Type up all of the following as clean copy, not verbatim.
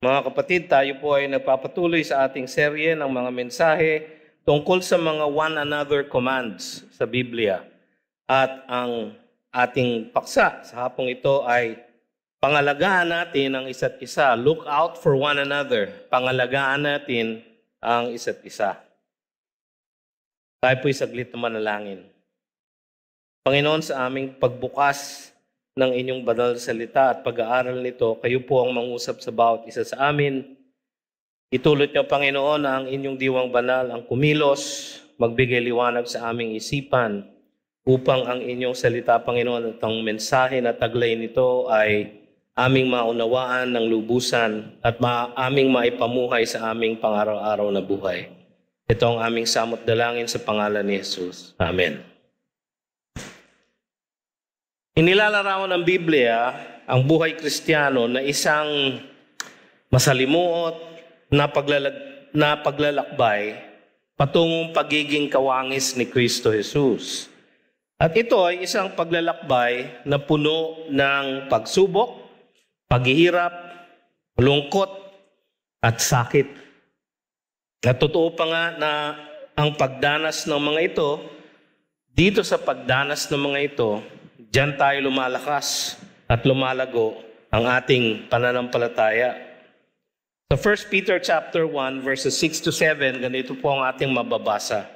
Mga kapatid, tayo po ay nagpapatuloy sa ating serye ng mga mensahe tungkol sa mga one another commands sa Biblia. At ang ating paksa sa hapong ito ay pangalagaan natin ang isa't isa. Look out for one another. Pangalagaan natin ang isa't isa. Tayo po'y saglit na manalangin. Panginoon, sa aming pagbukas ng inyong banal na salita at pag-aaral nito, kayo po ang mangusap sa bawat isa sa amin. Itulot niyo, Panginoon, ang inyong diwang banal ang kumilos, magbigay liwanag sa aming isipan, upang ang inyong salita, Panginoon, at ang mensahe na taglay nito ay aming maunawaan ng lubusan at aming maipamuhay sa aming pang-araw-araw na buhay. Ito ang aming samot dalangin sa pangalan ni Jesus. Amen. Inilalarawan ng Biblia ang buhay Kristiyano na isang masalimuot na paglalakbay patungong pagiging kawangis ni Kristo Jesus. At ito ay isang paglalakbay na puno ng pagsubok, paghihirap, lungkot at sakit. At totoo pa nga na ang pagdanas ng mga ito, dito sa pagdanas ng mga ito, diyan tayo lumalakas at lumalago ang ating pananampalataya. Sa 1 Peter chapter 1 verses 6 to 7, ganito po ang ating mababasa.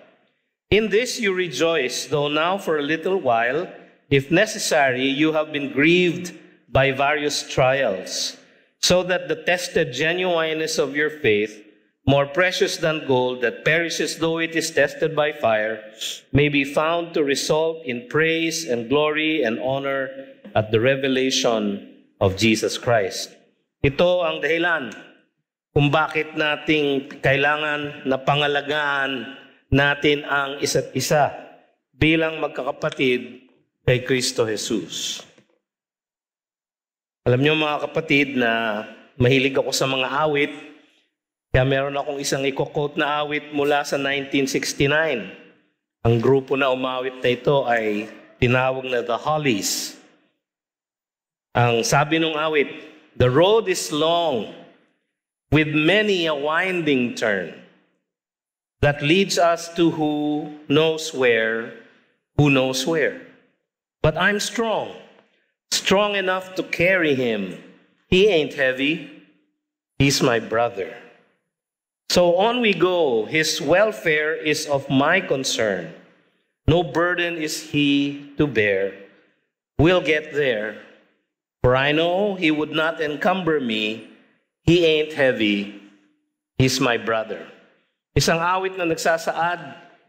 In this you rejoice, though now for a little while, if necessary, you have been grieved by various trials, so that the tested genuineness of your faith, more precious than gold that perishes though it is tested by fire, may be found to result in praise and glory and honor at the revelation of Jesus Christ. Ito ang dahilan kung bakit nating kailangan na pangalagaan natin ang isa't isa bilang magkakapatid kay Kristo Jesus. Alam niyo mga kapatid na mahilig ako sa mga awit. Kaya meron akong isang i-quote na awit mula sa 1969. Ang grupo na umawit na ito ay tinawag na The Hollies. Ang sabi ng awit, the road is long with many a winding turn that leads us to who knows where. But I'm strong enough to carry him. He ain't heavy, he's my brother. So on we go. His welfare is of my concern. No burden is he to bear. We'll get there. For I know he would not encumber me. He ain't heavy. He's my brother. Isang awit na nagsasaad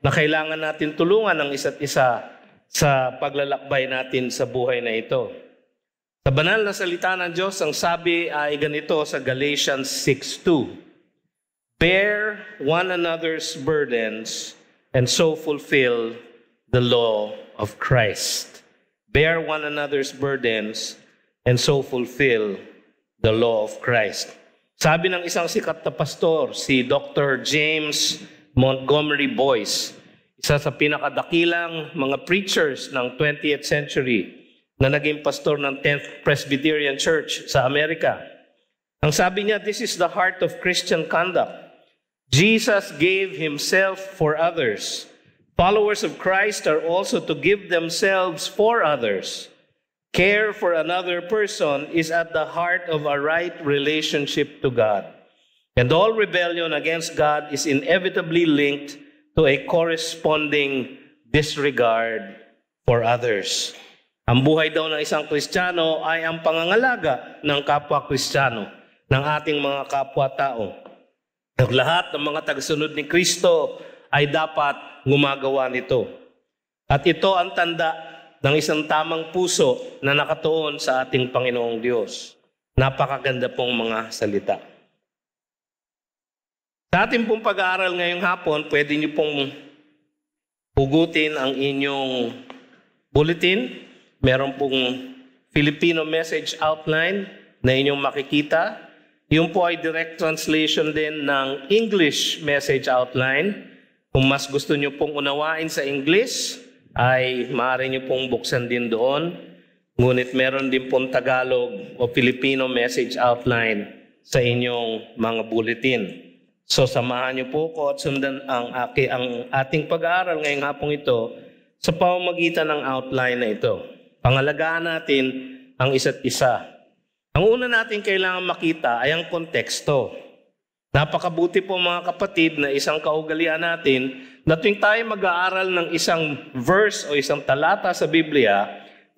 na kailangan natin tulungan ng isa't isa sa paglalakbay natin sa buhay na ito. Sa banal na salita ng Diyos, ang sabi ay ganito sa Galatians 6:2. Bear one another's burdens and so fulfill the law of Christ. Bear one another's burdens and so fulfill the law of Christ. Sabi ng isang sikat na pastor, si Dr. James Montgomery Boyce, isa sa pinakadakilang mga preachers ng 20th century na naging pastor ng 10th Presbyterian Church sa Amerika. Ang sabi niya, this is the heart of Christian conduct. Jesus gave himself for others. Followers of Christ are also to give themselves for others. Care for another person is at the heart of a right relationship to God. And all rebellion against God is inevitably linked to a corresponding disregard for others. Ang buhay daw ng isang Kristiyano ay ang pangangalaga ng kapwa Kristiyano, ng ating mga kapwa-tao. Ang lahat ng mga tagasunod ni Kristo ay dapat gumagawa nito. At ito ang tanda ng isang tamang puso na nakatuon sa ating Panginoong Diyos. Napakaganda pong mga salita. Sa ating pong pag-aaral ngayong hapon, pwede niyo pong hugutin ang inyong bulletin. Meron pong Filipino message outline na inyong makikita. Yung po ay direct translation din ng English message outline. Kung mas gusto nyo pong unawain sa English, ay maaari nyo pong buksan din doon. Ngunit meron din pong Tagalog o Filipino message outline sa inyong mga bulletin. So samahan niyo po ko at sundan ang ating pag-aaral ngayong hapong ito sa pamamagitan ng outline na ito. Pangalagaan natin ang isa't isa. Ang una natin kailangan makita ay ang konteksto. Napakabuti po mga kapatid na isang kaugalian natin na tuwing tayo mag-aaral ng isang verse o isang talata sa Biblia,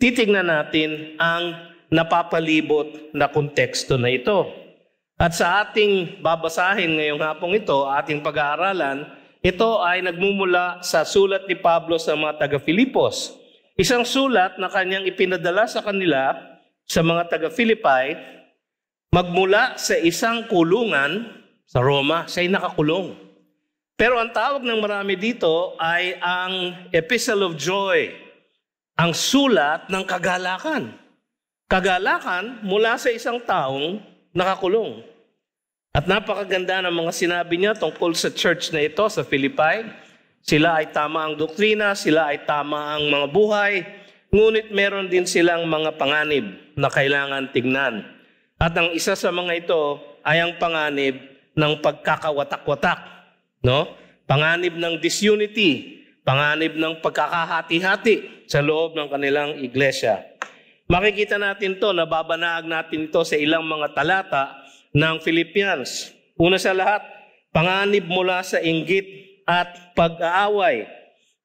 titignan natin ang napapalibot na konteksto na ito. At sa ating babasahin ngayong hapong ito, ating pag-aaralan, ito ay nagmumula sa sulat ni Pablo sa mga taga-Filipos. Isang sulat na kanyang ipinadala sa kanila, sa mga taga-Philippi, magmula sa isang kulungan sa Roma. Siya'y nakakulong. Pero ang tawag ng marami dito ay ang Epistle of Joy, ang sulat ng kagalakan. Kagalakan mula sa isang taong nakakulong. At napakaganda ng mga sinabi niya tungkol sa church na ito sa Philippi. Sila ay tama ang doktrina, sila ay tama ang mga buhay, ngunit meron din silang mga panganib na kailangan tignan. At ang isa sa mga ito ay ang panganib ng pagkakawatak-watak, no? Panganib ng disunity, panganib ng pagkakahati-hati sa loob ng kanilang iglesia. Makikita natin to, nababanaag natin ito sa ilang mga talata ng Philippians. Una sa lahat, panganib mula sa inggit at pag-aaway.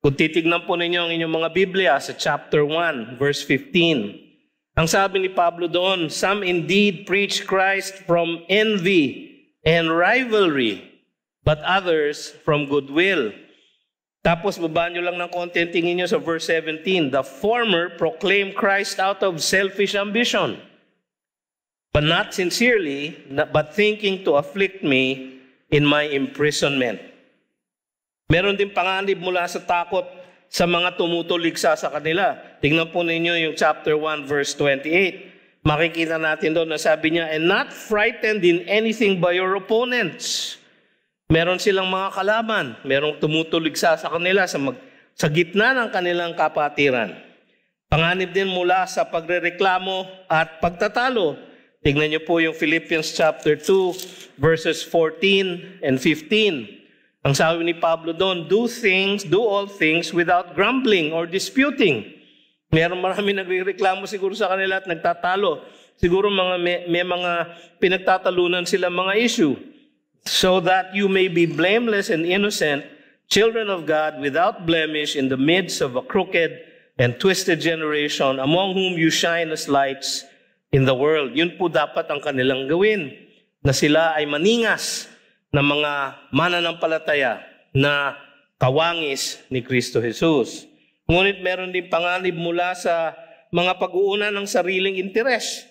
Kung titignan po ninyo ang inyong mga Biblia sa chapter 1, verse 15, ang sabi ni Pablo doon, some indeed preach Christ from envy and rivalry, but others from goodwill. Tapos baba nyo lang ng konti, tingin nyo sa verse 17, the former proclaim Christ out of selfish ambition, but not sincerely, but thinking to afflict me in my imprisonment. Meron din panganib mula sa takot sa mga tumutuligsa sa kanila. Tingnan po ninyo yung chapter 1, verse 28. Makikita natin doon na sabi niya, and not frightened in anything by your opponents. Meron silang mga kalaban, merong tumutuligsa sa kanila sa gitna ng kanilang kapatiran. Panganib din mula sa pagrereklamo at pagtatalo. Tignan niyo po yung Philippians chapter 2, verses 14 and 15. Ang sabi ni Pablo doon, do all things without grumbling or disputing. Marami nagrereklamo siguro sa kanila at nagtatalo. Siguro may mga pinagtatalunan sila mga issue. So that you may be blameless and innocent, children of God without blemish in the midst of a crooked and twisted generation, among whom you shine as lights in the world. Yun po dapat ang kanilang gawin, na sila ay maningas na mga mananampalataya na kawangis ni Kristo Jesus. Ngunit meron din panganib mula sa mga pag-uuna ng sariling interes.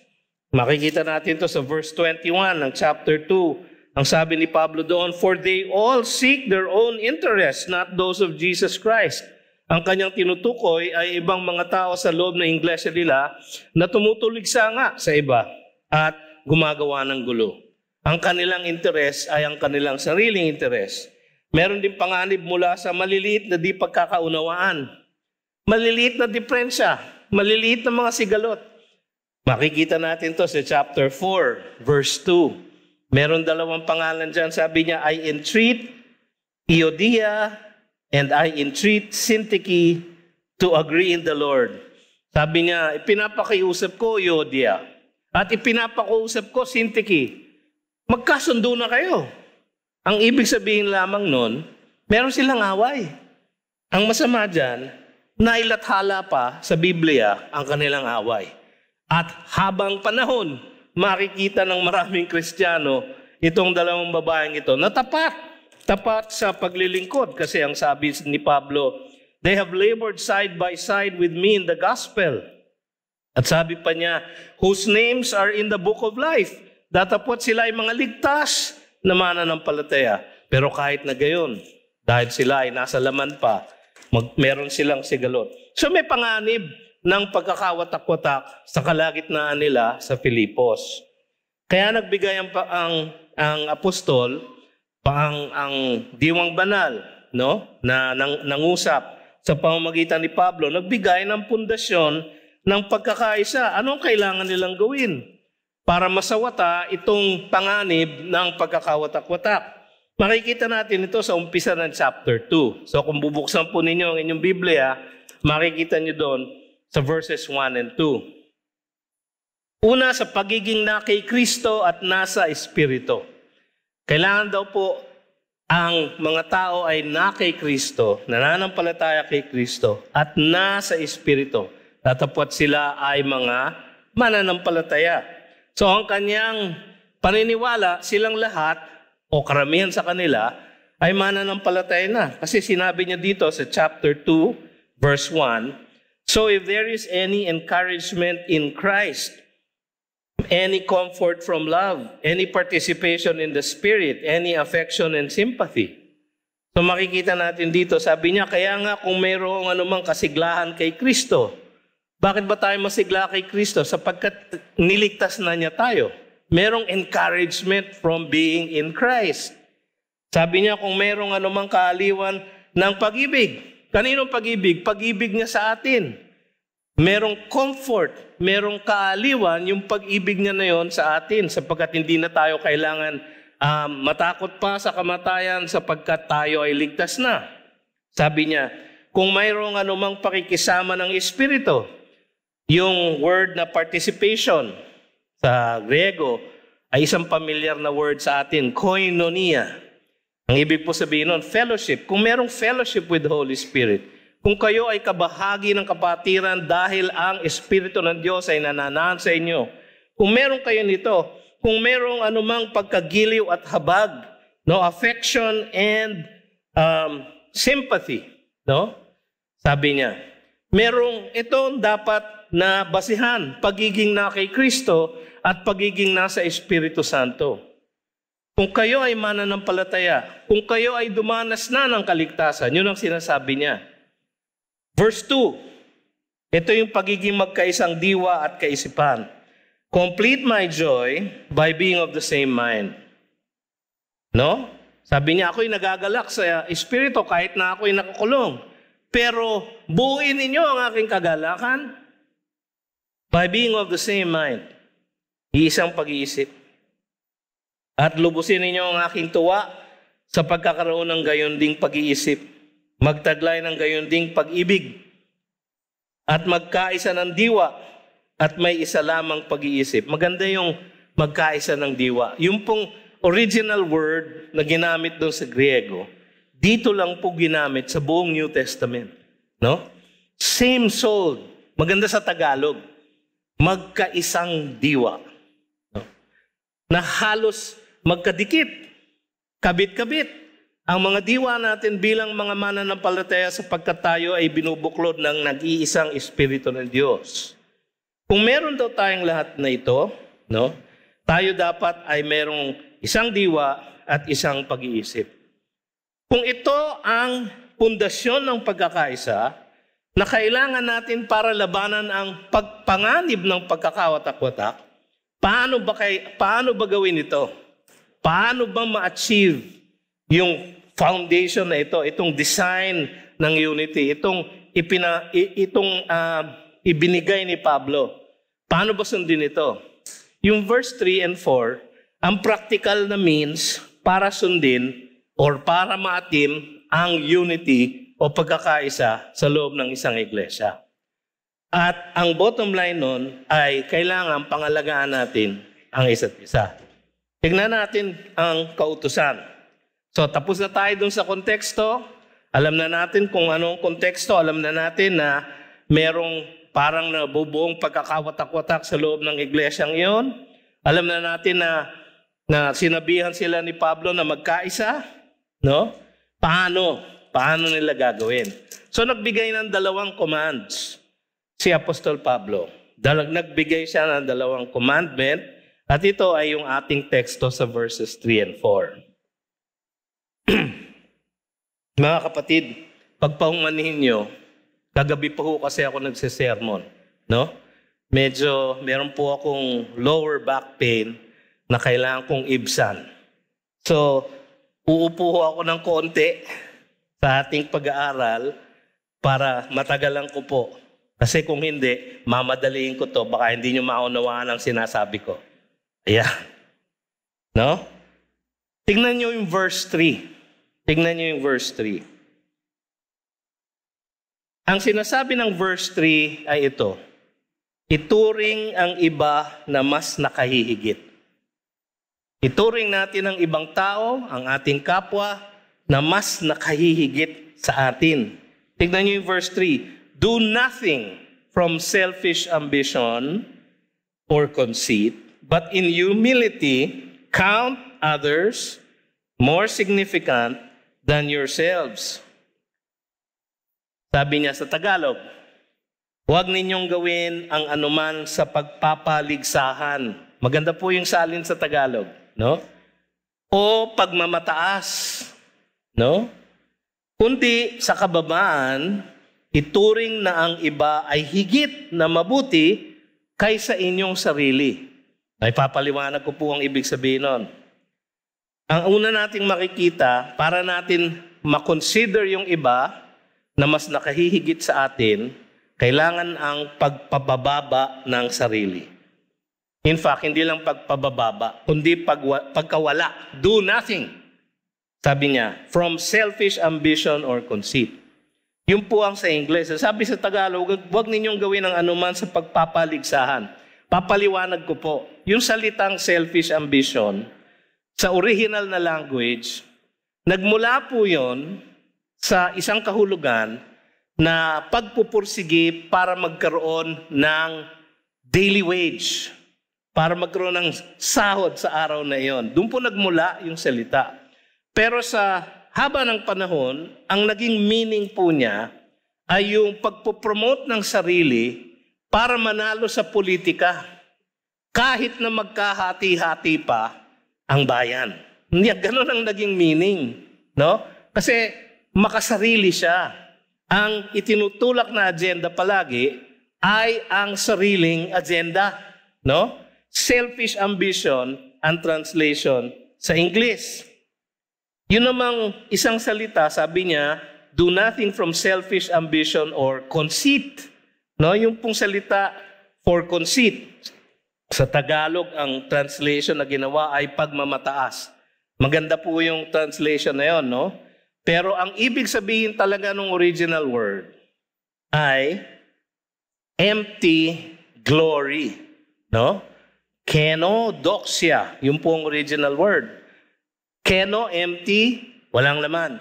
Makikita natin to sa verse 21 ng chapter 2. Ang sabi ni Pablo doon, for they all seek their own interests, not those of Jesus Christ. Ang kanyang tinutukoy ay ibang mga tao sa loob ng iglesia nila na tumutuligsa nga sa iba at gumagawa ng gulo. Ang kanilang interes ay ang kanilang sariling interes. Meron din panganib mula sa maliliit na di pagkakaunawaan. Maliliit na diferensya, maliliit na mga sigalot. Makikita natin to sa chapter 4, verse 2. Meron dalawang pangalan dyan. Sabi niya, I entreat Euodia and I entreat Syntyche to agree in the Lord. Sabi niya, ipinapakiusap ko Euodia at ipinapakiusap ko Syntyche. Magkasundo na kayo. Ang ibig sabihin lamang nun, meron silang away. Ang masama dyan, nailathala pa sa Biblia ang kanilang away. At habang panahon, makikita ng maraming Kristiyano itong dalawang babaeng ito na tapat sa paglilingkod. Kasi ang sabi ni Pablo, they have labored side by side with me in the gospel. At sabi pa niya, whose names are in the book of life. Datapot sila ay mga ligtas na mananampalataya. Pero kahit na gayon, dahil sila ay nasa laman pa, meron silang sigalot. So may panganib ng pagkakawatak-watak sa kalagitnaan nila sa Filipos. Kaya nagbigay ang apostol, ang diwang banal, no, na nangusap sa pamamagitan ni Pablo, nagbigay ng pundasyon ng pagkakaisa. Anong kailangan nilang gawin? para masawata itong panganib ng pagkakawatak-watak. Makikita natin ito sa umpisa ng chapter 2. So kung bubuksan po ninyo ang inyong Biblia, makikita nyo doon sa verses 1 and 2. Una, sa pagiging na kay Kristo at nasa Espiritu. Kailangan daw po ang mga tao ay na kay Kristo, nananampalataya kay Kristo, at nasa Espiritu. Tatapot sila ay mga mananampalataya. So ang kanyang paniniwala, silang lahat, o karamihan sa kanila, ay mananampalataya na. Kasi sinabi niya dito sa chapter 2, verse 1, "So if there is any encouragement in Christ, any comfort from love, any participation in the Spirit, any affection and sympathy." So makikita natin dito, sabi niya, kaya nga kung mayroong anumang kasiglahan kay Kristo, bakit ba tayo masigla kay Kristo? Sapagkat niligtas na niya tayo. Merong encouragement from being in Christ. Sabi niya, kung merong anumang kaaliwan ng pag-ibig. Kaninong pag-ibig? Pag-ibig niya sa atin. Merong comfort, merong kaaliwan yung pag-ibig niya na yon sa atin sapagkat hindi na tayo kailangan matakot pa sa kamatayan sapagkat tayo ay ligtas na. Sabi niya, kung mayroong anumang pakikisama ng Espiritu, yung word na participation sa Griego ay isang pamilyar na word sa atin, koinonia. Ang ibig po sabihin nun, fellowship. Kung merong fellowship with the Holy Spirit, kung kayo ay kabahagi ng kapatiran dahil ang Espiritu ng Diyos ay nananahan sa inyo, kung meron kayo nito, kung merong anumang pagkagiliw at habag, no, affection and sympathy, no? Sabi niya, merong itong dapat na basihan, pagiging na kay Kristo at pagiging nasa Espiritu Santo. Kung kayo ay mananampalataya, kung kayo ay dumanas na ng kaligtasan, yun ang sinasabi niya. Verse 2, ito yung pagiging magkaisang diwa at kaisipan. Complete my joy by being of the same mind. No? Sabi niya, ako'y nagagalak sa Espiritu kahit na ako'y nakakulong. Pero buuin ninyo ang aking kagalakan by being of the same mind. Iisang pag-iisip. At lubusin ninyo ang aking tuwa sa pagkakaroon ng gayon ding pag-iisip. Magtaglay ng gayon ding pag-ibig at magkaisa ng diwa at may isa lamang pag-iisip. Maganda yung magkaisa ng diwa. Yung pong original word na ginamit doon sa Griego, dito lang po ginamit sa buong New Testament. No? Same soul. Maganda sa Tagalog. Magkaisang diwa. No? Na halos magkadikit, kabit-kabit. Ang mga diwa natin bilang mga mananampalataya sapagkat tayo ay binubuklod ng nag-iisang Espiritu ng Diyos. Kung meron daw tayong lahat na ito, no, tayo dapat ay merong isang diwa at isang pag-iisip. Kung ito ang pundasyon ng pagkakaisa na kailangan natin para labanan ang pagpanganib ng pagkakawatak-watak, paano ba gawin ito? Paano ba ma-achieve yung foundation na ito, itong design ng unity, itong ibinigay ni Pablo? Paano ba sundin ito? Yung verse 3 and 4, ang practical na means para sundin or para maatim ang unity o pagkakaisa sa loob ng isang iglesia. At ang bottom line nun ay kailangan pangalagaan natin ang isa't isa. Tignan natin ang kautusan. So, tapos na tayo dun sa konteksto. Alam na natin kung anong konteksto. Alam na natin na merong parang nabubuong pagkakawatak-watak sa loob ng iglesyang iyon. Alam na natin na sinabihan sila ni Pablo na magkaisa. No? Paano nila gagawin? So, nagbigay ng 2 commands si Apostol Pablo. Nagbigay siya ng 2 commandment at ito ay yung ating teksto sa verses 3 and 4. Mga kapatid, pagpahumanhin nyo, kagabi pa ho kasi ako nagsisermon, no? Meron po akong lower back pain na kailangan kong ibsan. So, uupo ho ako ng konti sa ating pag-aaral para matagalan ko po. Kasi kung hindi, mamadaliin ko to, baka hindi nyo maunawaan ang sinasabi ko. Ayan. No? Tingnan nyo yung verse 3. Tingnan nyo yung verse 3. Ang sinasabi ng verse 3 ay ito. Ituring ang iba na mas nakahihigit. Ituring natin ang ibang tao, ang ating kapwa, na mas nakahihigit sa atin. Tignan niyo yung verse 3. Do nothing from selfish ambition or conceit, but in humility count others more significant than yourselves. Sabi niya sa Tagalog, huwag ninyong gawin ang anuman sa pagpapaligsahan. Maganda po yung salin sa Tagalog, no? O pagmamataas, no? Kundi sa kababaan, ituring na ang iba ay higit na mabuti kaysa inyong sarili. Ay papaliwanag ko po ang ibig sabihin nun. Ang una nating makikita, para natin makonsider yung iba na mas nakahihigit sa atin, kailangan ang pagpabababa ng sarili. In fact, hindi lang pagpabababa, kundi pagkawala. Do nothing. Sabi niya, from selfish ambition or conceit. Yun po ang sa Ingles. Sabi sa Tagalog, huwag ninyong gawin ang anuman sa pagpapaligsahan. Papaliwanag ko po, yung salitang selfish ambition, sa original na language, nagmula po yun sa isang kahulugan na pagpupursige para magkaroon ng daily wage, para magkaroon ng sahod sa araw na iyon. Doon po nagmula yung salita. Pero sa haba ng panahon, ang naging meaning po niya ay yung pagpupromote ng sarili para manalo sa politika, kahit na magkahati-hati pa ang bayan. Hindi, ganun ang naging meaning. No? Kasi makasarili siya. Ang itinutulak na agenda palagi ay ang sariling agenda. No? Selfish ambition ang translation sa English. Yun namang isang salita, sabi niya, do nothing from selfish ambition or conceit. No? Yung pong salita for conceit. Sa Tagalog, ang translation na ginawa ay pagmamataas. Maganda po yung translation na yun, no? Pero ang ibig sabihin talaga ng original word ay empty glory, no? Kenodoxia, yung pong original word. Keno, empty, walang laman.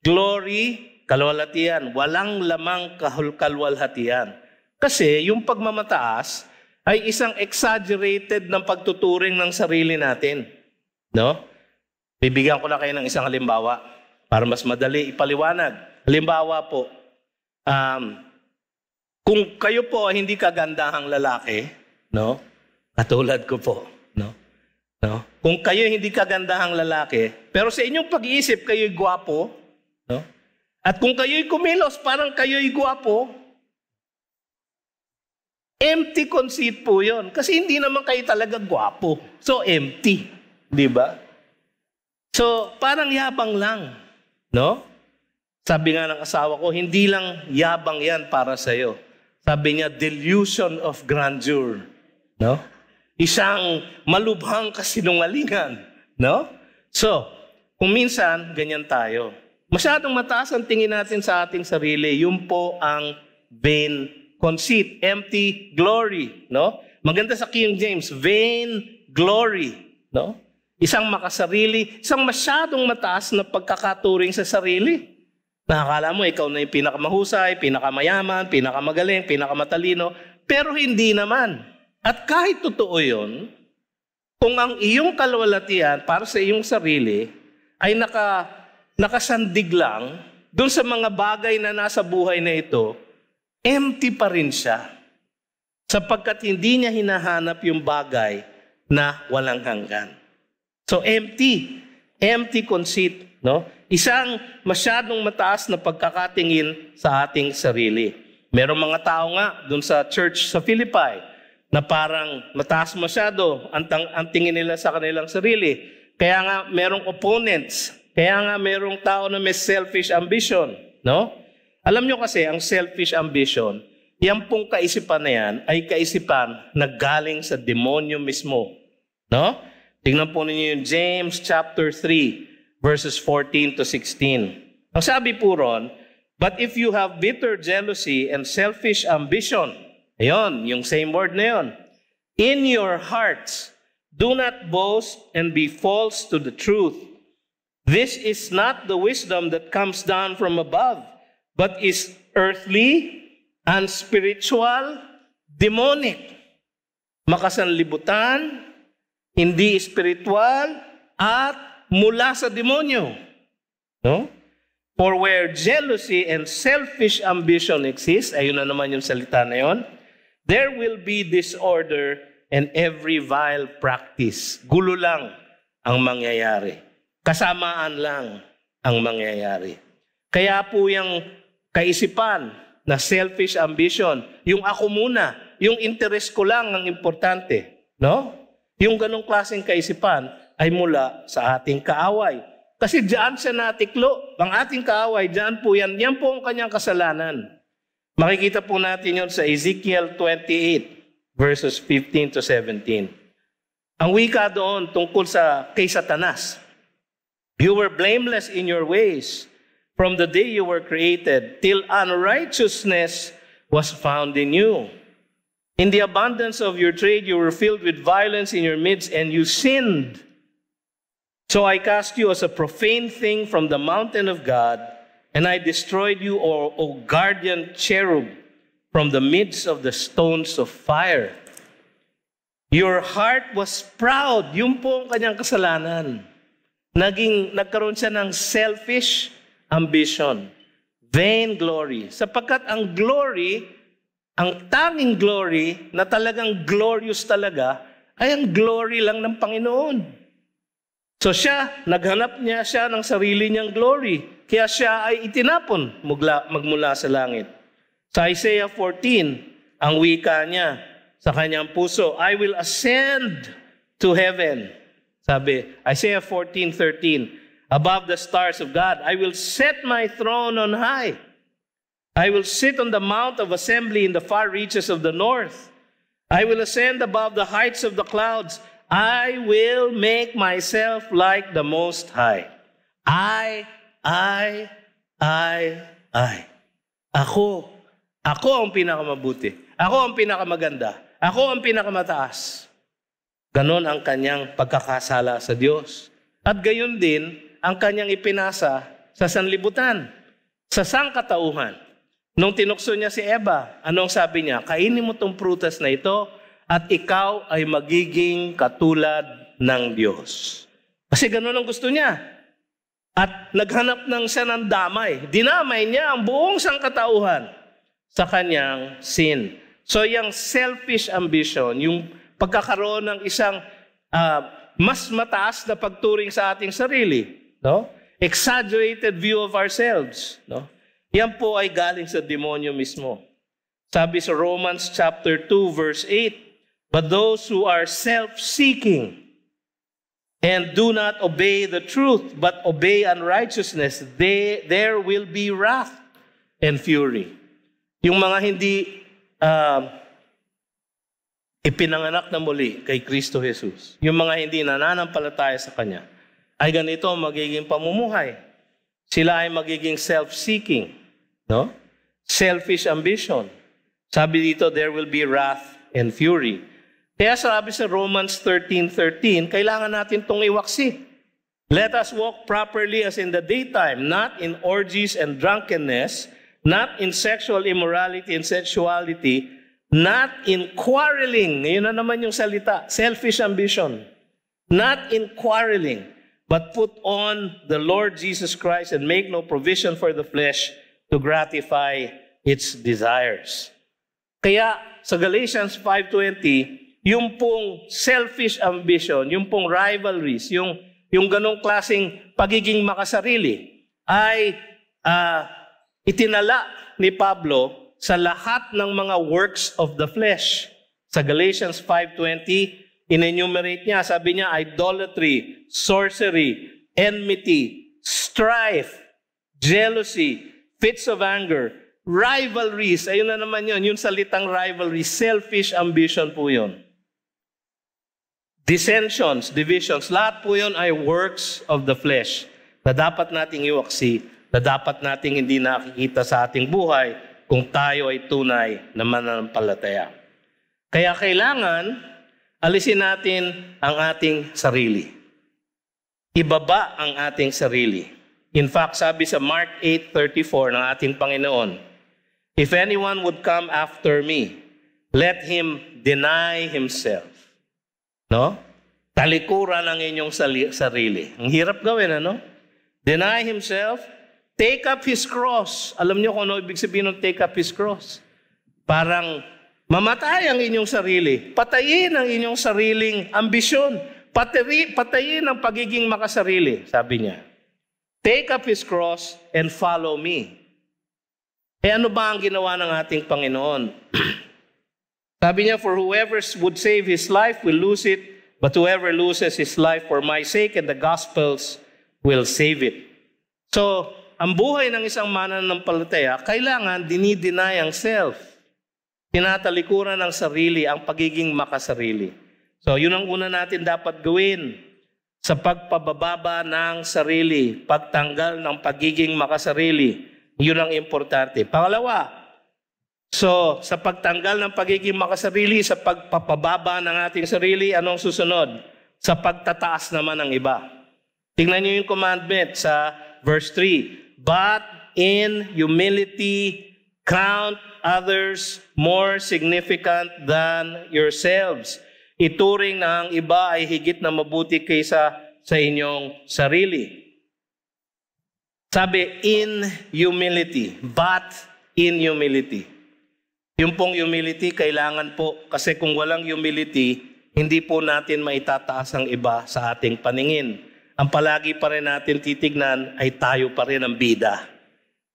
Glory, kalwalhatian, walang lamang kalwalhatian. Kasi yung pagmamataas ay isang exaggerated ng pagtuturing ng sarili natin. No? Bibigyan ko na kayo ng isang halimbawa para mas madali ipaliwanag. Halimbawa po, kung kayo po hindi kagandahang lalaki, no? Katulad ko po, no? No? Kung kayo hindi kagandahang lalaki, pero sa inyong pag-iisip kayo'y gwapo, no? At kung kayo'y kumilos, parang kayo'y gwapo, empty conceit po yun. Kasi hindi naman kayo talaga gwapo. So, empty. Di ba? So, parang yabang lang. No? Sabi nga ng asawa ko, hindi lang yabang yan para sa'yo. Sabi niya, delusion of grandeur. No? Isang malubhang kasinungalingan. No? So, kung minsan, ganyan tayo. Masyadong mataas ang tingin natin sa ating sarili. Yun po ang vain conceit, empty glory, no? Maganda sa King James, vain glory, no? Isang makasarili, isang masyadong mataas na pagkakaturing sa sarili. Nakakala mo, ikaw na yung pinakamahusay, pinakamayaman, pinakamagaling, pinakamatalino, pero hindi naman. At kahit totoo yun, kung ang iyong kalwalhatian para sa iyong sarili ay nakasandig lang dun sa mga bagay na nasa buhay na ito, empty pa rin siya. Sapagkat hindi niya hinahanap yung bagay na walang hanggan. So empty. Empty conceit. No? Isang masyadong mataas na pagkakatingin sa ating sarili. Merong mga tao nga dun sa church sa Philippi na parang mataas masyado ang tingin nila sa kanilang sarili. Kaya nga merong opponents. Kaya nga merong tao na may selfish ambition. No? Alam nyo kasi, ang selfish ambition, yan pong kaisipan na yan ay kaisipan na galing sa demonyo mismo. No? Tingnan po ninyo yung James chapter 3, verses 14 to 16. Ang sabi po ron, but if you have bitter jealousy and selfish ambition, ayun, yung same word na yun, in your hearts, do not boast and be false to the truth. This is not the wisdom that comes down from above, but is earthly, unspiritual, demonic. Makasanlibutan, hindi spiritual, at mula sa demonyo. No? For where jealousy and selfish ambition exist, ayun na naman yung salita na yun, there will be disorder and every vile practice. Gulo lang ang mangyayari. Kasamaan lang ang mangyayari. Kaya po yung kaisipan na selfish ambition, yung ako muna, yung interest ko lang ang importante. No? Yung ganong klaseng kaisipan ay mula sa ating kaaway. Kasi diyan siya natiklo. Ang ating kaaway, diyan po yan. Yan po ang kanyang kasalanan. Makikita po natin yun sa Ezekiel 28, verses 15 to 17. Ang wika doon tungkol kay Satanas. You were blameless in your ways from the day you were created till unrighteousness was found in you. In the abundance of your trade, you were filled with violence in your midst, and you sinned. So I cast you as a profane thing from the mountain of God, and I destroyed you, O guardian cherub, from the midst of the stones of fire. Your heart was proud. Yun po ang kanyang kasalanan. Nagkaroon siya ng selfish ambition, vain glory. Sapagkat ang glory, ang tanging glory na talagang glorious talaga, ay ang glory lang ng Panginoon. So naghanap niya siya ng sarili niyang glory. Kaya siya ay itinapon magmula sa langit. Sa Isaiah 14, ang wika niya sa kanyang puso, I will ascend to heaven. Sabi, Isaiah 14:13, above the stars of God, I will set my throne on high. I will sit on the mount of assembly in the far reaches of the north. I will ascend above the heights of the clouds. I will make myself like the Most High. Ako ang pinakamabuti. Ako ang pinakamaganda. Ako ang pinakamataas. Ganon ang kanyang pagkakasala sa Diyos. At gayon din ang kanyang ipinasa sa sanlibutan, sa sangkatauhan. Nung tinukso niya si Eva, anong sabi niya? Kainin mo tong prutas na ito, at ikaw ay magiging katulad ng Diyos. Kasi gano'n ang gusto niya. At naghanap siya ng damay. Dinamay niya ang buong sangkatauhan sa kanyang sin. So yung selfish ambition, yung pagkakaroon ng isang mas mataas na pagturing sa ating sarili, no? Exaggerated view of ourselves, no? Yan po ay galing sa demonyo mismo. Sabi sa Romans chapter 2 verse 8, but those who are self-seeking and do not obey the truth, but obey unrighteousness, there will be wrath and fury. Yung mga hindi ipinanganak na muli kay Kristo Jesus, yung mga hindi nananampalataya sa Kanya, ay ganito ang magiging pamumuhay. Sila ay magiging self-seeking, no? Selfish ambition. Sabi dito, there will be wrath and fury. Kaya sabi sa Romans 13:13, kailangan natin itong iwaksi. Let us walk properly as in the daytime, not in orgies and drunkenness, not in sexual immorality and sensuality, not in quarreling. Ngayon na naman yung salita, selfish ambition. Not in quarreling, but put on the Lord Jesus Christ and make no provision for the flesh to gratify its desires. Kaya sa Galatians 5:20, yung pong selfish ambition, yung pong rivalries, yung ganong klaseng pagiging makasarili, ay itinala ni Pablo sa lahat ng mga works of the flesh. Sa Galatians 5:20, in-enumerate niya, sabi niya, idolatry, sorcery, enmity, strife, jealousy, fits of anger, rivalries. Ayun na naman yun, yung salitang rivalry, selfish ambition po yun. dissensions, divisions, lahat po yun ay works of the flesh na dapat nating iwaksi, na dapat nating hindi nakikita sa ating buhay kung tayo ay tunay na mananampalataya. Kaya kailangan alisin natin ang ating sarili. Ibaba ang ating sarili. In fact, sabi sa Mark 8:34 ng ating Panginoon, "If anyone would come after me, let him deny himself." No? Talikuran ang inyong sarili. Ang hirap gawin, ano? Deny himself, take up his cross. Alam niyo kung ano ibig sabihin ng take up his cross? Parang mamatay ang inyong sarili. Patayin ang inyong sariling ambisyon. Patayin ang pagiging makasarili, sabi niya. Take up his cross and follow me. Ano ba ang ginawa ng ating Panginoon? Sabi niya, "For whoever would save his life will lose it, but whoever loses his life for my sake and the gospel's will save it." So, ang buhay ng isang mananampalataya, kailangan dinideny ang self. Tinatalikuran ng sarili, ang pagiging makasarili. So, yun ang una natin dapat gawin sa pagpabababa ng sarili, pagtanggal ng pagiging makasarili. Yun ang importante. Pangalawa, so sa pagtanggal ng pagiging makasarili, sa pagpapababa ng ating sarili, anong susunod? Sa pagtataas naman ng iba. Tingnan niyo yung commandment sa verse 3. "But in humility, count others more significant than yourselves." Ituring na ang iba ay higit na mabuti kaysa sa inyong sarili. Sabi, in humility, but in humility. Yung pong humility, kailangan po, kasi kung walang humility, hindi po natin maitataas ang iba sa ating paningin. Ang palagi pa rin natin titignan ay tayo pa rin ang bida.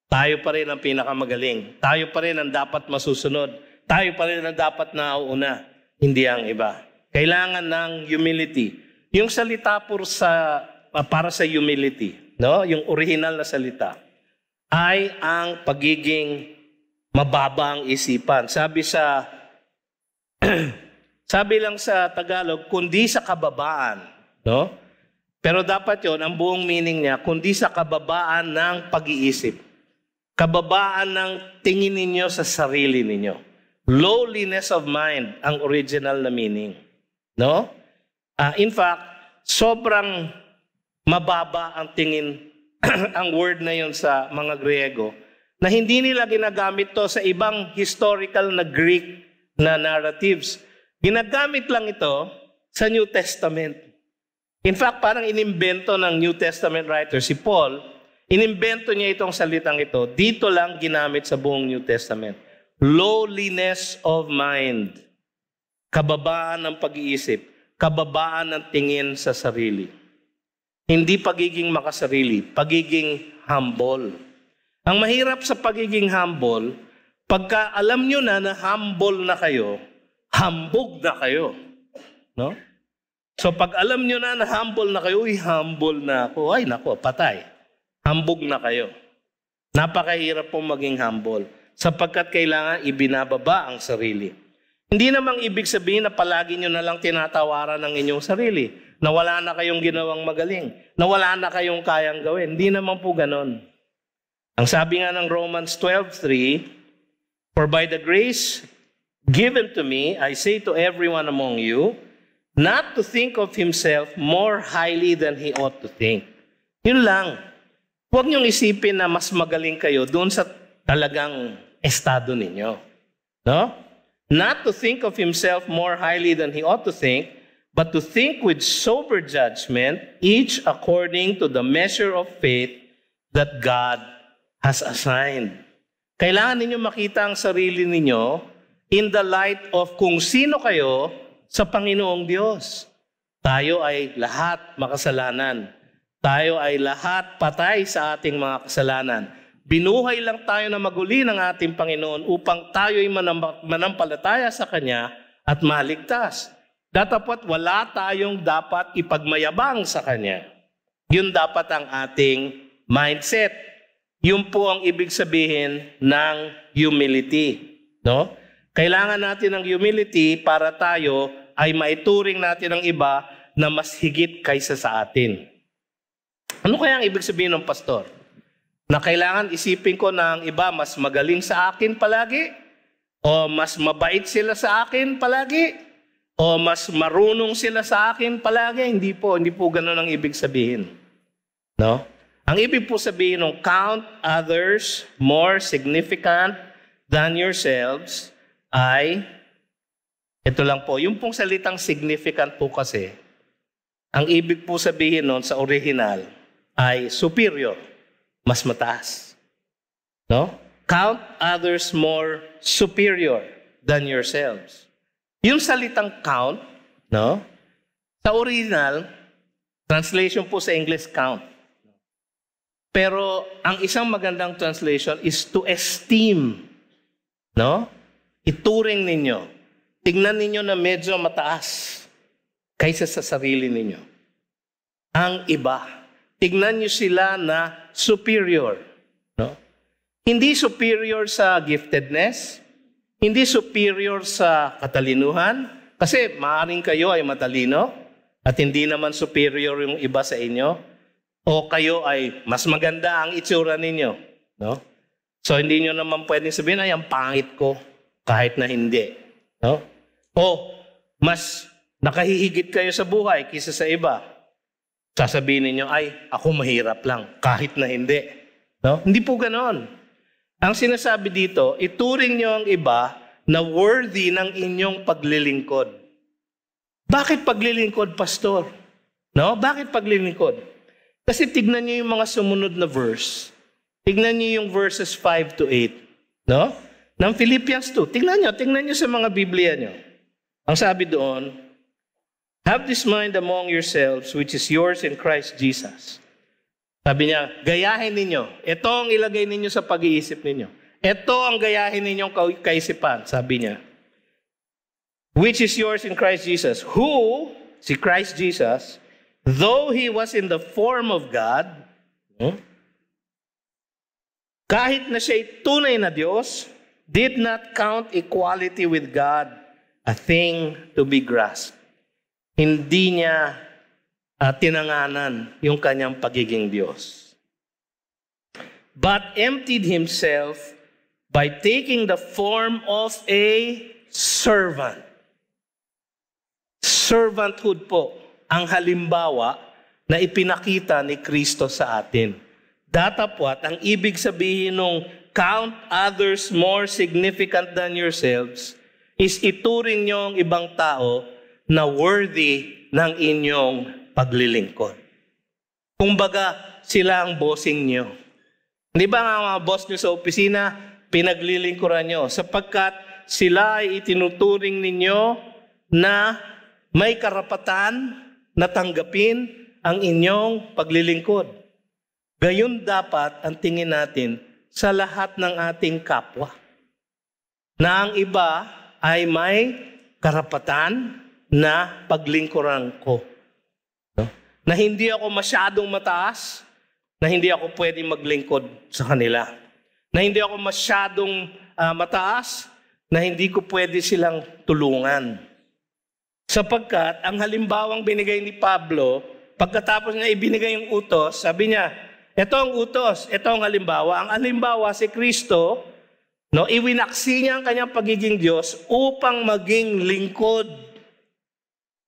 Tayo pa rin ang pinakamagaling. Tayo pa rin ang dapat masusunod. Tayo pa rin ang dapat nauuna, hindi ang iba. Kailangan ng humility. Yung salita para sa humility, no? Yung original na salita, ay ang pagiging mababa ang isipan. Sabi lang sa Tagalog, kundi sa kababaan. No? Pero dapat yon ang buong meaning niya, kundi sa kababaan ng pag-iisip. Kababaan ng tingin ninyo sa sarili ninyo. Lowliness of mind, ang original na meaning. No? In fact, sobrang mababa ang tingin, ang word na yon sa mga Griego, na hindi nila ginagamit to sa ibang historical na Greek na narratives. Ginagamit lang ito sa New Testament. In fact, parang inimbento ng New Testament writer, si Paul, inimbento niya itong salitang ito. Dito lang ginamit sa buong New Testament. Lowliness of mind. Kababaan ng pag-iisip. Kababaan ng tingin sa sarili. Hindi pagiging makasarili, pagiging humble. Ang mahirap sa pagiging humble, pagka alam nyo na humble na kayo, hambog na kayo. No? So pag alam nyo na humble na kayo, humble na ako, ay nako, patay. Hambog na kayo. Napakahirap pong maging humble sapagkat kailangan ibinababa ang sarili. Hindi namang ibig sabihin na palagi nyo na lang tinatawaran ng inyong sarili, na wala na kayong ginawang magaling, na wala na kayong kayang gawin. Hindi naman po ganon. Ang sabi nga ng Romans 12:3, "For by the grace given to me, I say to everyone among you, not to think of himself more highly than he ought to think." Yun lang. Huwag niyong isipin na mas magaling kayo doon sa talagang estado ninyo. No? Not to think of himself more highly than he ought to think, but to think with sober judgment, each according to the measure of faith that God has assigned. Kailangan ninyo makita ang sarili ninyo in the light of kung sino kayo sa Panginoong Diyos. Tayo ay lahat makasalanan. Tayo ay lahat patay sa ating mga kasalanan. Binuhay lang tayo na maguli ng ating Panginoon upang tayo ay manampalataya sa Kanya at maligtas. Datapot wala tayong dapat ipagmayabang sa Kanya. Yun dapat ang ating mindset. Yun po ang ibig sabihin ng humility. No? Kailangan natin ng humility para tayo ay maituring natin ang iba na mas higit kaysa sa atin. Ano kaya ang ibig sabihin ng pastor? Na kailangan isipin ko na ang iba mas magaling sa akin palagi? O mas mabait sila sa akin palagi? O mas marunong sila sa akin palagi? Hindi po ganun ang ibig sabihin. No? Ang ibig po sabihin ng count others more significant than yourselves ay, ito lang po, yung pong salitang significant po kasi, ang ibig po sabihin nun sa original ay superior, mas mataas. No? Count others more superior than yourselves. Yung salitang count, no? Sa original, translation po sa English, count. Pero ang isang magandang translation is to esteem. No? Ituring ninyo. Tingnan ninyo na medyo mataas kaysa sa sarili ninyo. Ang iba. Tingnan nyo sila na superior. No? Hindi superior sa giftedness, hindi superior sa katalinuhan, kasi maaaring kayo ay matalino at hindi naman superior yung iba sa inyo, o kayo ay mas maganda ang itsura ninyo. No? So hindi nyo naman pwedeng sabihin, ay ang pangit ko, kahit na hindi. No? O mas nakahihigit kayo sa buhay kaysa sa iba. Sasabihin ninyo, ay ako mahirap lang, kahit na hindi. No? Hindi po ganon. Ang sinasabi dito, ituring nyo ang iba na worthy ng inyong paglilingkod. Bakit paglilingkod, pastor? No? Bakit paglilingkod? Kasi tignan nyo yung mga sumunod na verse. Tignan nyo yung verses 5 to 8. No? Ng Philippians 2. Tignan nyo sa mga Biblia nyo. Ang sabi doon, have this mind among yourselves, which is yours in Christ Jesus. Sabi niya, gayahin ninyo. Ito ang ilagay ninyo sa pag-iisip ninyo. Ito ang gayahin ninyong kaisipan, sabi niya. Which is yours in Christ Jesus. Who, si Christ Jesus, though He was in the form of God, kahit na siya'y tunay na Diyos, did not count equality with God a thing to be grasped. Hindi niya tinanganan yung kanyang pagiging Diyos. But emptied Himself by taking the form of a servant. Servanthood po ang halimbawa na ipinakita ni Kristo sa atin. Datapwat, ang ibig sabihin ng count others more significant than yourselves is ituring nyo ang ibang tao na worthy ng inyong paglilingkod. Kumbaga, sila ang bossing nyo. Di ba nga mga boss nyo sa opisina, pinaglilingkuran nyo sapagkat sila ay itinuturing ninyo na may karapatan na tanggapin ang inyong paglilingkod. Gayon dapat ang tingin natin sa lahat ng ating kapwa. Na ang iba ay may karapatan na paglingkuran ko. No? Na hindi ako masyadong mataas, na hindi ako pwedeng maglingkod sa kanila. Na hindi ako masyadong mataas, na hindi ko pwede silang tulungan. Sapagkat ang halimbawang binigay ni Pablo, pagkatapos niya ibinigay yung utos, sabi niya, ito ang utos, ito ang halimbawa. Ang halimbawa si Kristo, no, iwinaksi niya ang kanyang pagiging Diyos upang maging lingkod.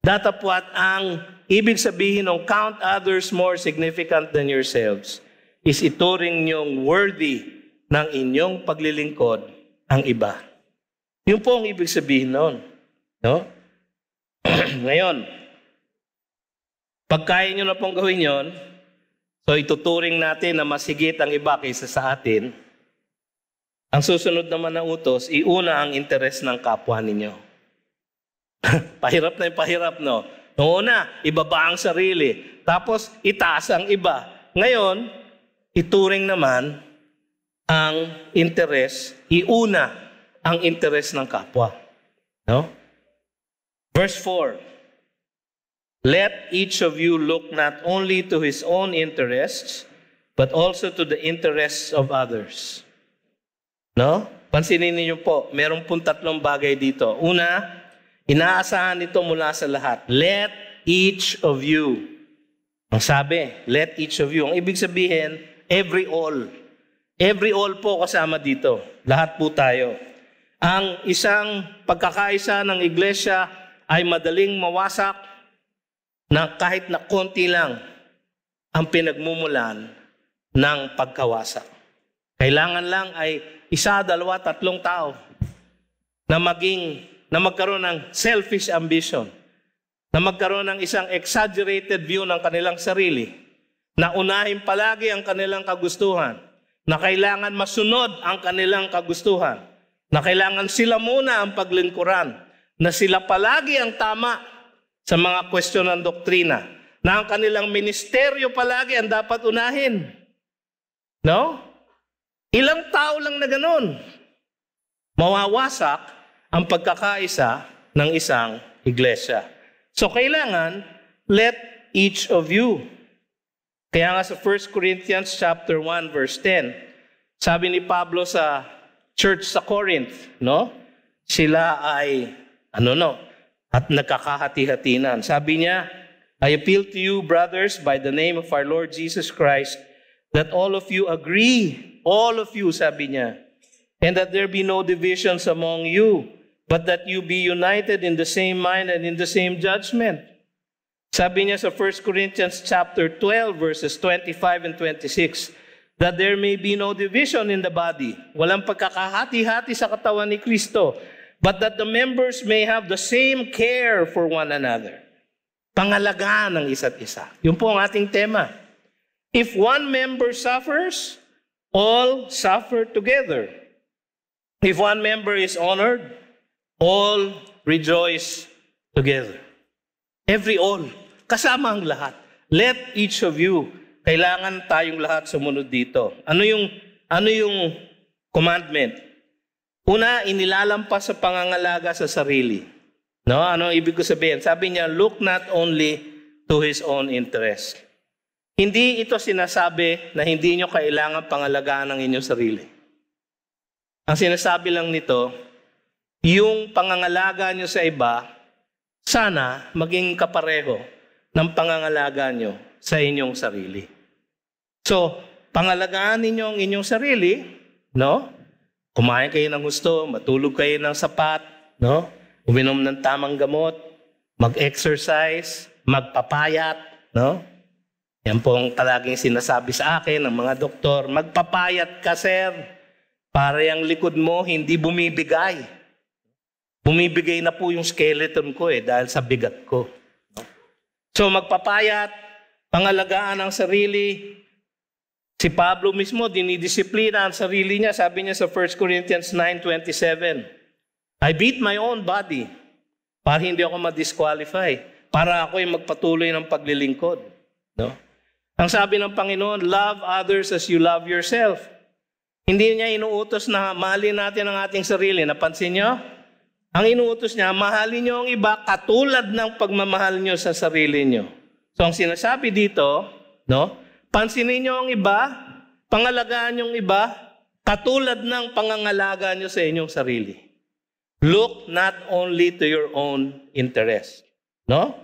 Datapwat ang ibig sabihin ng count others more significant than yourselves is ituring niyong worthy ng inyong paglilingkod ang iba. Yun po ang ibig sabihin noon. No? Ngayon, pagkaya nyo na pong gawin yon, so ituturing natin na masigit ang iba kaysa sa atin, ang susunod naman na utos, iuna ang interes ng kapwa ninyo. Pahirap na yung pahirap, no? Noong una, ibaba ang sarili. Tapos, itaas ang iba. Ngayon, ituring naman ang interes, iuna ang interes ng kapwa. No? Verse 4, let each of you look not only to his own interests, but also to the interests of others. No? Pansinin niyo po, meron pong tatlong bagay dito. Una, Inaasahan ito mula sa lahat. Let each of you. Ang sabi, let each of you. Ang ibig sabihin, every all. Every all po kasama dito. Lahat po tayo. Ang isang pagkakaisa ng iglesia ay madaling mawasak na kahit na konti lang ang pinagmumulan ng pagkawasak. Kailangan lang ay 1, 2, 3 tao na magkaroon ng selfish ambition, na magkaroon ng isang exaggerated view ng kanilang sarili, na unahin palagi ang kanilang kagustuhan, na kailangan masunod ang kanilang kagustuhan, na kailangan sila muna ang paglingkuran, na sila palagi ang tama sa mga kwestiyon ng doktrina, na ang kanilang ministeryo palagi ang dapat unahin. No? Ilang tao lang na ganun. Mawawasak ang pagkakaisa ng isang iglesia. So kailangan, let each of you. Kaya nga sa 1 Corinthians chapter 1 verse 10, sabi ni Pablo sa church sa Corinth, no? Sila ay at nagkakahati-hatinan. Sabi niya, I appeal to you, brothers, by the name of our Lord Jesus Christ, that all of you agree, all of you, sabi niya, and that there be no divisions among you, but that you be united in the same mind and in the same judgment. Sabi niya sa 1 Corinthians chapter 12, verses 25 and 26, that there may be no division in the body, walang pagkakahati-hati sa katawan ni Kristo, but that the members may have the same care for one another. Pangalagaan ng isa't isa. Yun po ang ating tema. If one member suffers, all suffer together. If one member is honored, all rejoice together. Every all. Kasama ang lahat. Let each of you. Kailangan tayong lahat sumunod dito. Ano yung commandment? Una, inilalampas sa pangangalaga sa sarili. No? Ano ibig ko sabihin? Sabi niya, look not only to his own interest. Hindi ito sinasabi na hindi nyo kailangan pangalagaan ang inyong sarili. Ang sinasabi lang nito, yung pangangalaga nyo sa iba, sana maging kapareho ng pangangalaga nyo sa inyong sarili. So, pangalagaan ninyo ang inyong sarili, no? Kumain kayo ng gusto, matulog kayo ng sapat, no? Uminom ng tamang gamot, mag-exercise, magpapayat, no? Yan po ang palaging sinasabi sa akin ng mga doktor, magpapayat ka, sir, para yung likod mo hindi bumibigay. Bumibigay na po yung skeleton ko dahil sa bigat ko. So magpapayat, pangalagaan ang sarili. Si Pablo mismo, dinidisiplina ang sarili niya. Sabi niya sa 1 Corinthians 9:27, I beat my own body para hindi ako ma-disqualify, para ako ay magpatuloy ng paglilingkod. No? Ang sabi ng Panginoon, love others as you love yourself. Hindi niya inuutos na mahalin natin ang ating sarili. Napansin niyo? Ang inuutos niya, mahalin niyo ang iba katulad ng pagmamahal niyo sa sarili niyo. So ang sinasabi dito, no? Pansinin niyo ang iba, pangalagaan niyo ang iba, katulad ng pangangalaga niyo sa inyong sarili. Look not only to your own interest. No?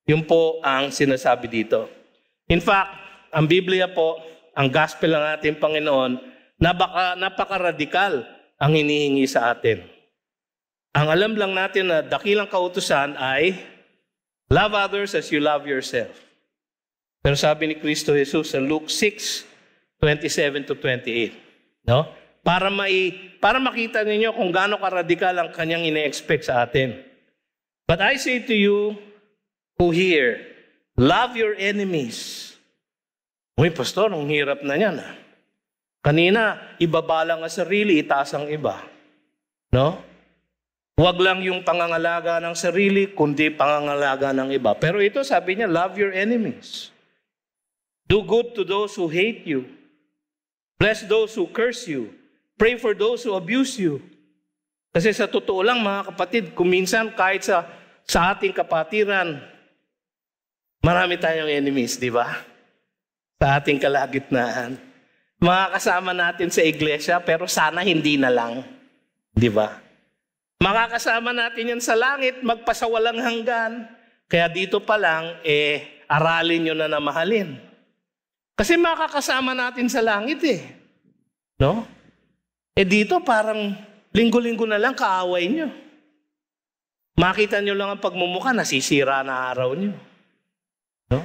Yun po ang sinasabi dito. In fact, ang Biblia po, ang gospel ng ating Panginoon, napaka-radikal ang hinihingi sa atin. Ang alam lang natin na dakilang kautusan ay love others as you love yourself. Pero sabi ni Kristo Jesus sa Luke 6:27-28, no? Para makita ninyo kung gaano ka-radikal ang kanyang ine-expect sa atin. But I say to you who hear, love your enemies. Uy, pastor, ang hirap na yan. Kanina, ibaba lang ang sarili, itaas ang iba. No? Huwag lang yung pangangalaga ng sarili, kundi pangangalaga ng iba. Pero ito, sabi niya, love your enemies. Do good to those who hate you. Bless those who curse you. Pray for those who abuse you. Kasi sa totoo lang, mga kapatid, kuminsan kahit sa ating kapatiran, marami tayong enemies, di ba? Sa ating kalagitnaan. Mga kasama natin sa iglesia, pero sana hindi na lang. Di ba? Makakasama natin yan sa langit, magpasawalang hanggan. Kaya dito pa lang, aralin nyo na mahalin. Kasi makakasama natin sa langit No? Dito parang linggo-linggo na lang kaaway nyo. Makita nyo lang ang pagmumukha, nasisira na araw nyo. No?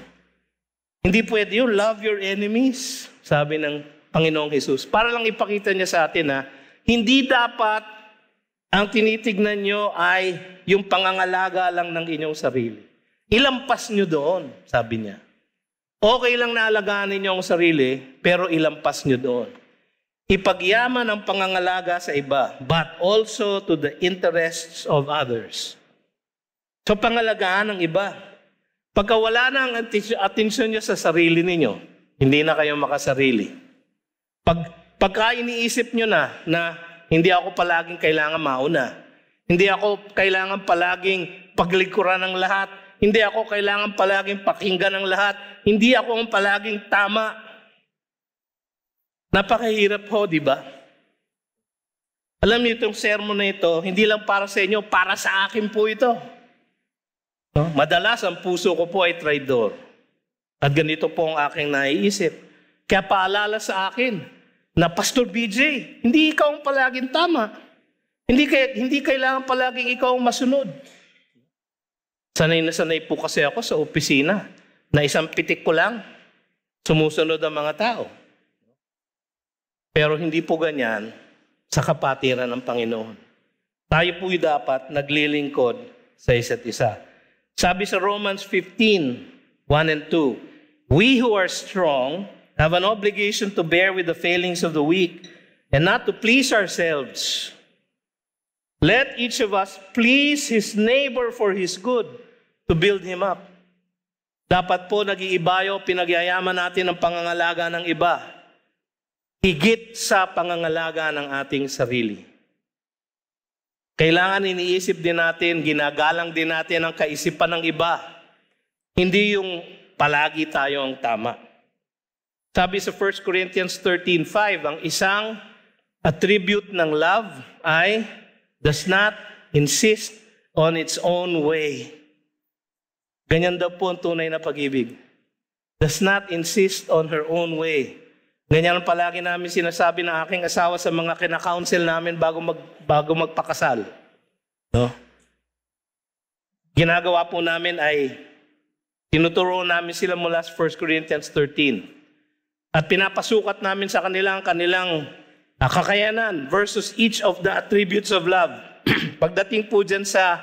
Hindi pwede yun. Love your enemies, sabi ng Panginoong Jesus. Para lang ipakita niya sa atin na hindi dapat ang tinitignan nyo ay yung pangangalaga lang ng inyong sarili. Ilampas nyo doon, sabi niya. Okay lang na alagaan ninyo ang sarili, pero ilampas nyo doon. Ipagyaman ang pangangalaga sa iba, but also to the interests of others. So pangalagaan ng iba. Pagka wala na ang atensyon nyo sa sarili ninyo, hindi na kayo makasarili. Pagka iniisip nyo na hindi ako palaging kailangan mauna. Hindi ako kailangan palaging paglikuran ng lahat. Hindi ako kailangan palaging pakinggan ng lahat. Hindi ako ang palaging tama. Napakahirap ho, di ba? Alam niyo itong sermon na ito, hindi lang para sa inyo, para sa akin po ito. No? Madalas ang puso ko po ay traidor. At ganito po ang aking naiisip. Kaya paalala sa akin, na Pastor BJ, hindi ikaw ang palaging tama. Hindi kailangan palaging ikaw ang masunod. Sanay na sanay po kasi ako sa opisina na isang pitik ko lang, sumusunod ang mga tao. Pero hindi po ganyan sa kapatiran ng Panginoon. Tayo po'y dapat naglilingkod sa isa't isa. Sabi sa Romans 15:1 and 2, we who are strong have an obligation to bear with the failings of the weak and not to please ourselves. Let each of us please his neighbor for his good, to build him up. Dapat po nag-iibayo, pinagyayaman natin ang pangangalaga ng iba, higit sa pangangalaga ng ating sarili. Kailangan iniisip din natin, ginagalang din natin ang kaisipan ng iba. Hindi yung palagi tayo ang tama. Sabi sa 1 Corinthians 13:5, ang isang attribute ng love ay does not insist on its own way. Ganyan daw po ang tunay na pag-ibig. Does not insist on her own way. Ganyan ang palagi namin sinasabi ng aking asawa sa mga kinakounsel namin bago magpakasal. No? Ginagawa po namin ay tinuturo namin sila mula sa 1 Corinthians 13. At pinapasukat namin sa kanilang kakayanan versus each of the attributes of love. Pagdating po dyan sa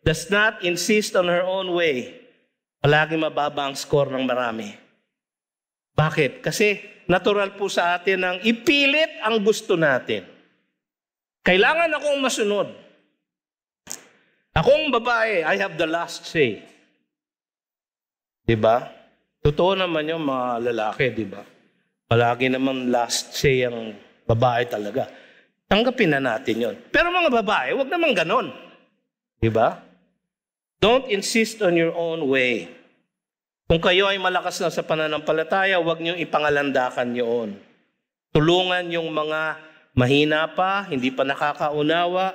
does not insist on her own way, palagi mababa ang score ng marami. Bakit? Kasi natural po sa atin ang ipilit ang gusto natin. Kailangan akong masunod. Akong babae, I have the last say. Diba? Totoo naman yung mga lalaki, diba? Palagi naman last say ang babae talaga. Tanggapin na natin yon. Pero mga babae, wag naman ganon. Diba? Don't insist on your own way. Kung kayo ay malakas na sa pananampalataya, wag niyong ipangalandakan yun. Tulungan yung mga mahina pa, hindi pa nakakaunawa,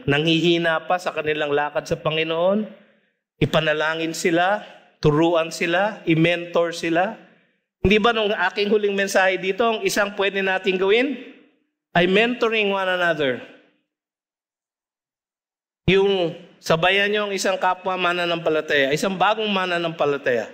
nanghihina pa sa kanilang lakad sa Panginoon. Ipanalangin sila, turuan sila, i-mentor sila. Hindi ba nung aking huling mensahe dito, ang isang pwede nating gawin ay mentoring one another. Yung sabayan nyo ang isang kapwa mananampalataya, isang bagong mananampalataya.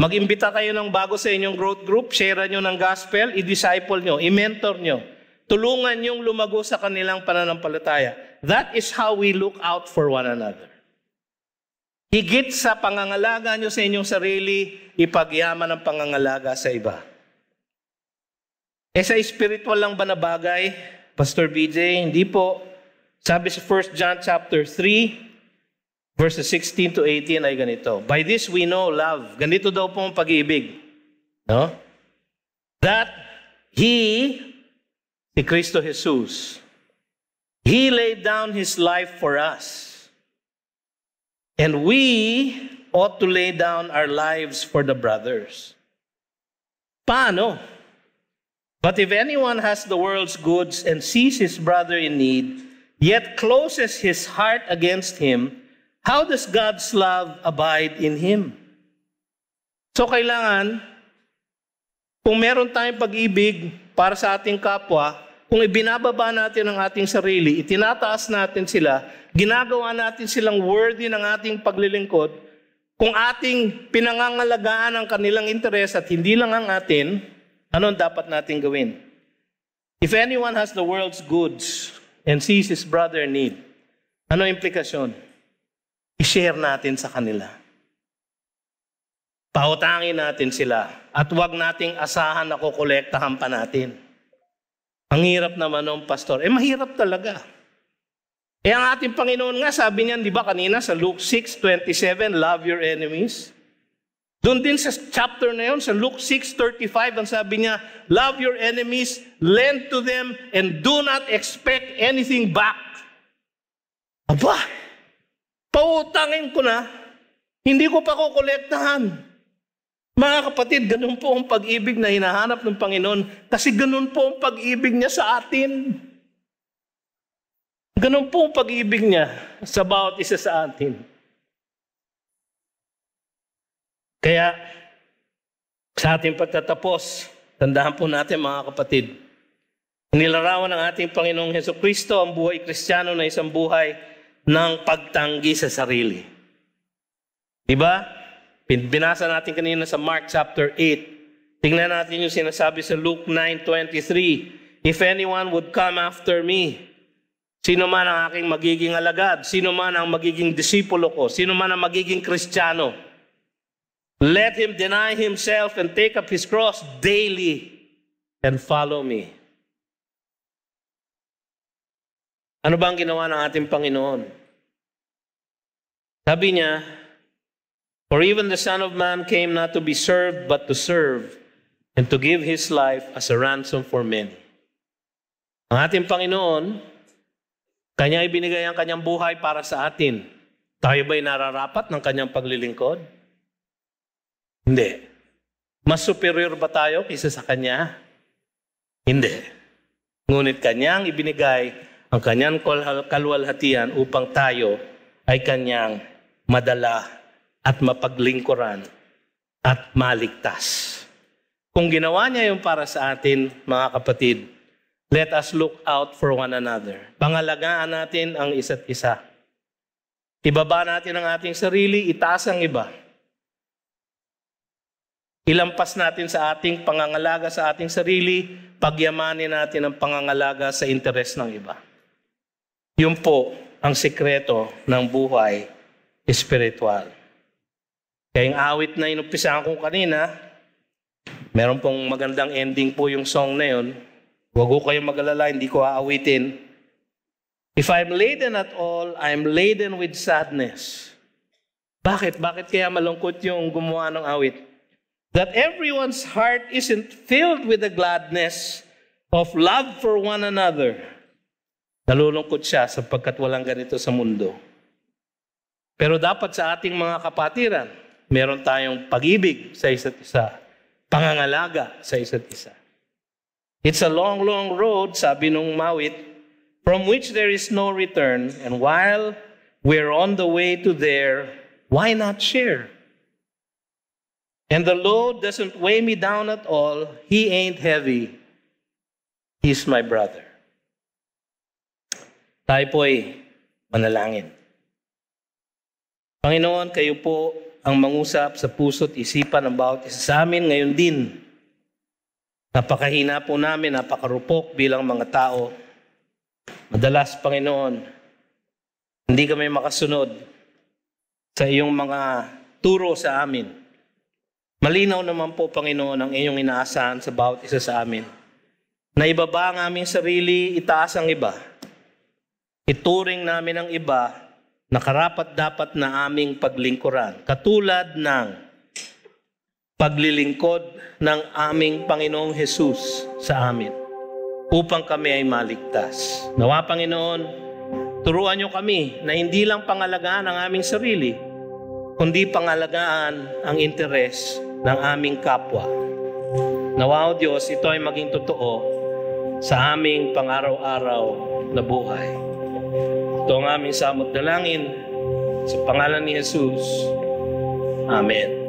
Mag-imbita kayo ng bago sa inyong growth group, share nyo ng gospel, i-disciple nyo, i-mentor nyo. Tulungan nyong lumago sa kanilang pananampalataya. That is how we look out for one another. Higit sa pangangalaga nyo sa inyong sarili, ipagyaman ang pangangalaga sa iba. Sa spiritual lang ba na bagay, Pastor BJ? Hindi po. Sabi sa 1 John chapter 3, verses 16 to 18 ay ganito. By this we know love. Ganito daw po ang pag-ibig. No? That He, si Kristo Jesus, He laid down His life for us. And we ought to lay down our lives for the brothers. Paano? But if anyone has the world's goods and sees his brother in need, yet closes his heart against him, how does God's love abide in him? So kailangan, kung meron tayong pag-ibig para sa ating kapwa, kung ibinababa natin ang ating sarili, itinataas natin sila, ginagawa natin silang worthy ng ating paglilingkod, kung ating pinangangalagaan ang kanilang interes at hindi lang ang atin, ano dapat natin gawin? If anyone has the world's goods and sees his brother in need, ano implikasyon? I-share natin sa kanila. Pautangin natin sila at huwag nating asahan na kukolektahan pa natin. Ang hirap naman ng pastor. Mahirap talaga. Ang ating Panginoon nga, sabi niyan, di ba kanina sa Luke 6:27, love your enemies. Doon din sa chapter na yun, sa Luke 6:35, ang sabi niya, love your enemies, lend to them, and do not expect anything back. Aba, pautangin ko na, hindi ko pa kukolektahan. Mga kapatid, ganun po ang pag-ibig na hinahanap ng Panginoon kasi ganun po ang pag-ibig niya sa atin. Ganun po ang pag-ibig niya sa bawat isa sa atin. Kaya, sa ating pagtatapos, tandaan po natin mga kapatid, nilarawan ng ating Panginoong Hesukristo ang buhay Kristiyano na isang buhay ng pagtanggi sa sarili. Diba? Binasa natin kanina sa Mark chapter 8. Tingnan natin yung sinasabi sa Luke 9:23. If anyone would come after me, sino man ang aking magiging alagad, sino man ang magiging disipulo ko, sino man ang magiging Kristiyano, let him deny himself and take up his cross daily and follow me. Ano ba ang ginawa ng ating Panginoon? Sabi niya, for even the Son of Man came not to be served, but to serve, and to give his life as a ransom for many. Ang ating Panginoon, Kanya ibinigay ang kanyang buhay para sa atin. Tayo ba'y nararapat ng kanyang paglilingkod? Hindi. Mas superior ba tayo kaysa sa Kanya? Hindi. Ngunit Kanyang ibinigay ang kanyang kaluwalhatian upang tayo ay Kanyang madala at mapaglingkuran at maligtas. Kung ginawa niya yung para sa atin, mga kapatid, let us look out for one another. Pangalagaan natin ang isa't isa. Ibaba natin ang ating sarili, itaas ang iba. Ilampas natin sa ating pangangalaga sa ating sarili, pagyamanin natin ang pangangalaga sa interes ng iba. Yun po ang sikreto ng buhay espiritual. Kaya yung awit na inumpisahan ko kanina, meron pong magandang ending po yung song na yun. Huwag ko kayong mag-alala, hindi ko aawitin. If I'm laden at all, I'm laden with sadness. Bakit? Bakit kaya malungkot yung gumawa ng awit? That everyone's heart isn't filled with the gladness of love for one another. Nalulungkot siya sapagkat walang ganito sa mundo. Pero dapat sa ating mga kapatiran, meron tayong pag-ibig sa isa't isa, pangangalaga sa isa't isa. It's a long, long road, sabi nung mawit, from which there is no return. And while we're on the way to there, why not share? And the load doesn't weigh me down at all. He ain't heavy. He's my brother. Tayo po ay manalangin. Panginoon, kayo po ang mangusap sa puso't isipan ng bawat isa sa amin ngayon din. Napakahina po namin, napakarupok bilang mga tao. Madalas, Panginoon, hindi kami makasunod sa iyong mga turo sa amin. Malinaw naman po, Panginoon, ang iyong inaasahan sa bawat isa sa amin. Na ibaba ang aming sarili, itaas ang iba. Ituring namin ang iba na karapat-dapat na aming paglingkuran. Katulad ng paglilingkod ng aming Panginoong Jesus sa amin upang kami ay maligtas. Nawa, Panginoon, turuan niyo kami na hindi lang pangalagaan ang aming sarili, kundi pangalagaan ang interes ng aming kapwa. Nawa o Diyos, ito ay maging totoo sa aming pang-araw-araw na buhay. Ito ang aming samot dalangin sa pangalan ni Jesus. Amen.